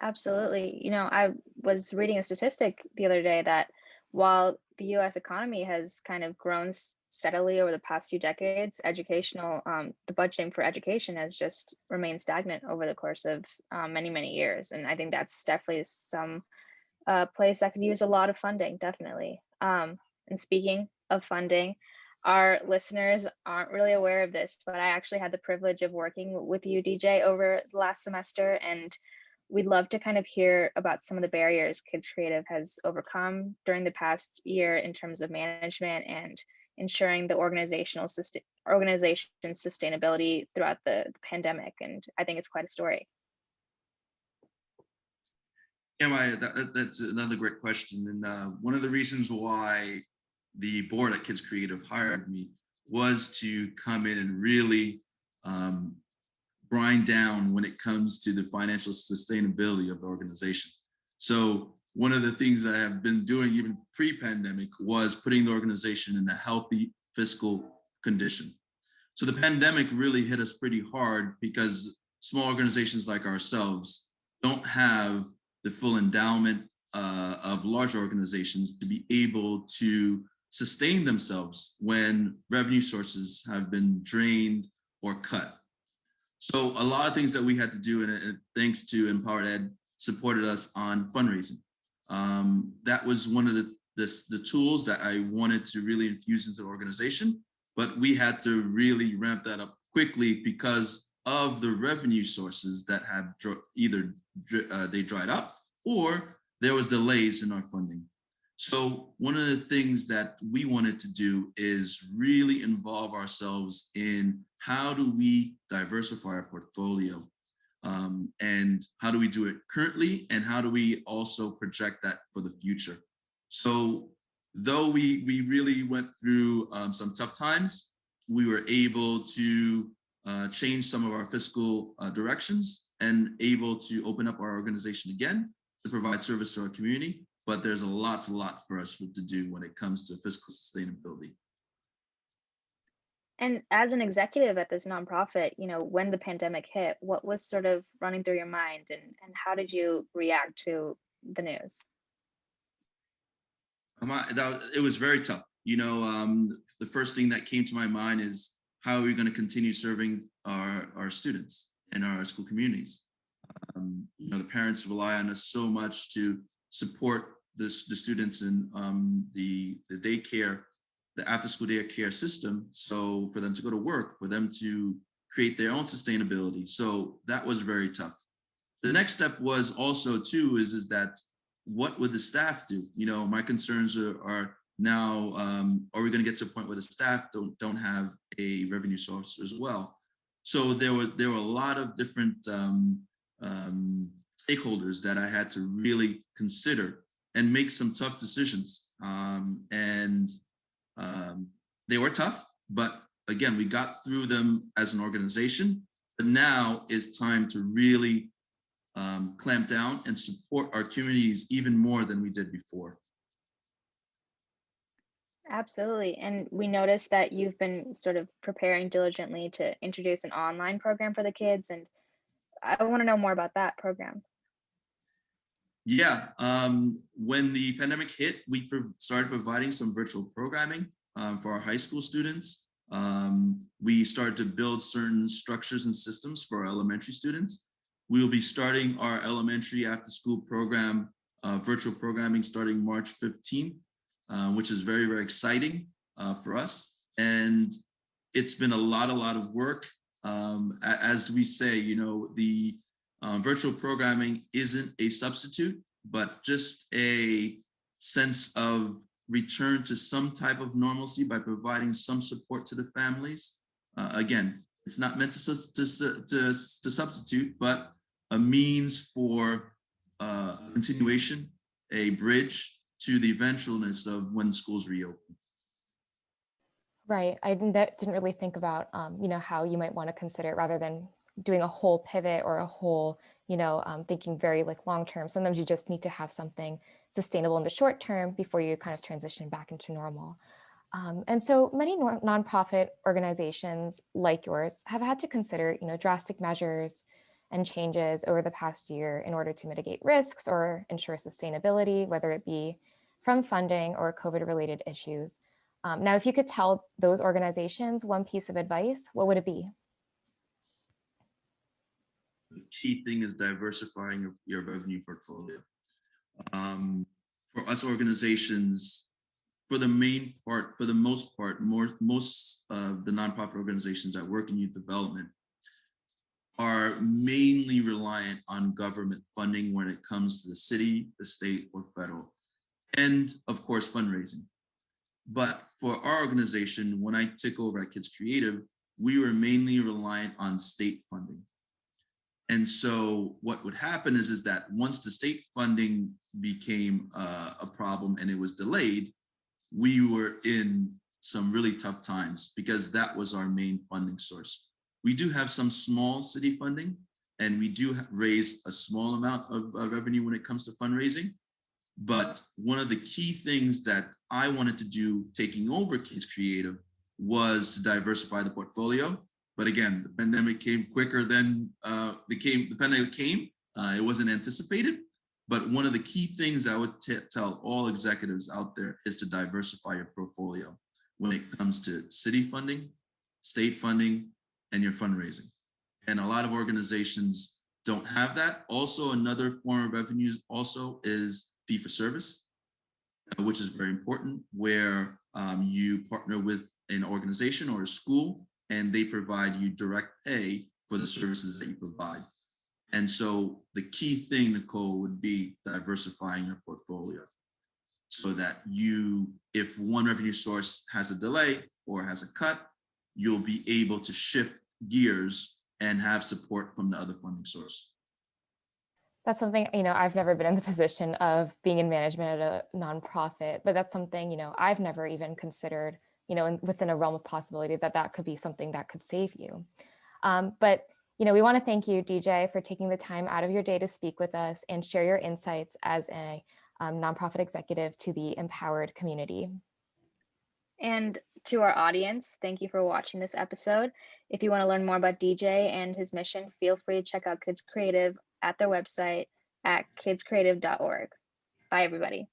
Absolutely. I was reading a statistic the other day that while the US economy has kind of grown steadily over the past few decades, the budgeting for education has just remained stagnant over the course of many, many years. And I think that's definitely some place that could use a lot of funding, definitely. And speaking of funding, our listeners aren't really aware of this, but I actually had the privilege of working with you, DJ, over the last semester, and we'd love to kind of hear about some of the barriers Kids Creative has overcome during the past year in terms of management and ensuring the organization's sustainability throughout the pandemic. And I think it's quite a story. Yeah, that's another great question. And one of the reasons why the board at Kids Creative hired me was to come in and really grind down when it comes to the financial sustainability of the organization. So one of the things I have been doing even pre-pandemic was putting the organization in a healthy fiscal condition. So the pandemic really hit us pretty hard because small organizations like ourselves don't have the full endowment of large organizations to be able to sustain themselves when revenue sources have been drained or cut. So a lot of things that we had to do, and thanks to EmpowerED, supported us on fundraising. That was one of the tools that I wanted to really infuse into the organization, but we had to really ramp that up quickly because of the revenue sources that had either they dried up or there was delays in our funding. So one of the things that we wanted to do is really involve ourselves in how do we diversify our portfolio, and how do we do it currently, and how do we also project that for the future. So though we really went through some tough times, we were able to change some of our fiscal directions and able to open up our organization again to provide service to our community. But there's a lot for us to do when it comes to fiscal sustainability. And as an executive at this nonprofit, when the pandemic hit, what was sort of running through your mind, and how did you react to the news? It was very tough. The first thing that came to my mind is how are we going to continue serving our students and our school communities? The parents rely on us so much to support the students in the daycare, the after-school daycare system. So for them to go to work, for them to create their own sustainability. So that was very tough. The next step was also too is that what would the staff do? My concerns are now, are we going to get to a point where the staff don't have a revenue source as well? So there were a lot of different stakeholders that I had to really consider and make some tough decisions. They were tough, but again, we got through them as an organization. But now it's time to really clamp down and support our communities even more than we did before. Absolutely. And we noticed that you've been sort of preparing diligently to introduce an online program for the kids. And I want to know more about that program. Yeah, when the pandemic hit, we started providing some virtual programming for our high school students. We started to build certain structures and systems for our elementary students. We will be starting our elementary after-school program, virtual programming, starting March 15th, which is very, very exciting for us. And it's been a lot of work. As we say, the virtual programming isn't a substitute, but just a sense of return to some type of normalcy by providing some support to the families. Again, it's not meant to substitute, but a means for continuation, a bridge to the eventualness of when schools reopen. Right. I didn't really think about, how you might want to consider it rather than doing a whole pivot or a whole, thinking very long term. Sometimes you just need to have something sustainable in the short term before you kind of transition back into normal. And so many nonprofit organizations like yours have had to consider, drastic measures and changes over the past year in order to mitigate risks or ensure sustainability, whether it be from funding or COVID-related issues. Now, if you could tell those organizations one piece of advice, what would it be? The key thing is diversifying your revenue portfolio. For us organizations, for the most part, most of the nonprofit organizations that work in youth development are mainly reliant on government funding when it comes to the city, the state, or federal, and of course, fundraising. But for our organization, when I took over at Kids Creative, we were mainly reliant on state funding. And so what would happen is that once the state funding became a problem and it was delayed, we were in some really tough times because that was our main funding source. We do have some small city funding, and we do raise a small amount of revenue when it comes to fundraising. But one of the key things that I wanted to do taking over Kids Creative was to diversify the portfolio. But again, the pandemic came quicker than the pandemic came. It wasn't anticipated. But one of the key things I would tell all executives out there is to diversify your portfolio when it comes to city funding, state funding, and your fundraising. And a lot of organizations don't have that. Also, another form of revenues also is fee for service, which is very important, where you partner with an organization or a school, and they provide you direct pay for the services that you provide. And so the key thing, Nicole, would be diversifying your portfolio so that if one revenue source has a delay or has a cut, you'll be able to shift gears and have support from the other funding source. That's something, I've never been in the position of being in management at a nonprofit, but that's something, I've never even considered, within a realm of possibility that could be something that could save you. But we want to thank you, DJ, for taking the time out of your day to speak with us and share your insights as a nonprofit executive to the EmpowerED community. And to our audience, thank you for watching this episode. If you want to learn more about DJ and his mission, feel free to check out Kids Creative at their website at kidscreative.org. Bye, everybody.